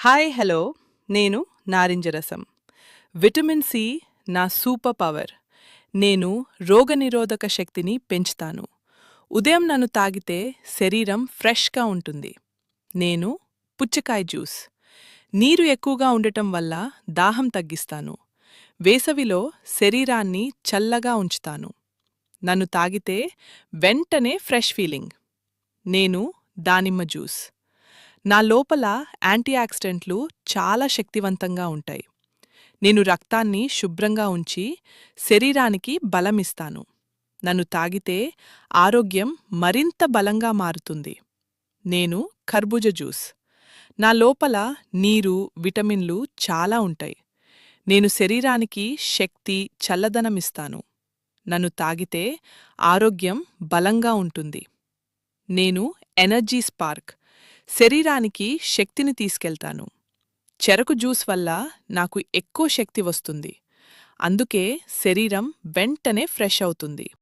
Hi hello నేను నారింజ రసం విటమిన్ సి నా సూపర్ పవర్. నేను రోగనిరోధక శక్తిని పెంచుతాను. ఉదయం నన్ను తాగితే శరీరం ఫ్రెష్గా ఉంటుంది. నేను పుచ్చకాయ జ్యూస్. నీరు ఎక్కువగా ఉండటం వల్ల దాహం తగ్గిస్తాను. వేసవిలో శరీరాన్ని చల్లగా ఉంచుతాను. నన్ను తాగితే వెంటనే ఫ్రెష్ ఫీలింగ్. నేను దానిమ్మ జ్యూస్. నా లోపల యాంటీఆక్సిడెంట్లు చాలా శక్తివంతంగా ఉంటాయి. నేను రక్తాన్ని శుభ్రంగా ఉంచి శరీరానికి బలమిస్తాను. నన్ను తాగితే ఆరోగ్యం మరింత బలంగా మారుతుంది. నేను కర్బూజ జ్యూస్. నా లోపల నీరు, విటమిన్లు చాలా ఉంటాయి. నేను శరీరానికి శక్తి, చల్లదనమిస్తాను. నన్ను తాగితే ఆరోగ్యం బలంగా ఉంటుంది. నేను ఎనర్జీ స్పార్క్. శరీరానికి శక్తిని తీసుకెళ్తాను. చెరకు జ్యూస్ వల్ల నాకు ఎక్కువ శక్తి వస్తుంది. అందుకే శరీరం వెంటనే ఫ్రెష్ అవుతుంది.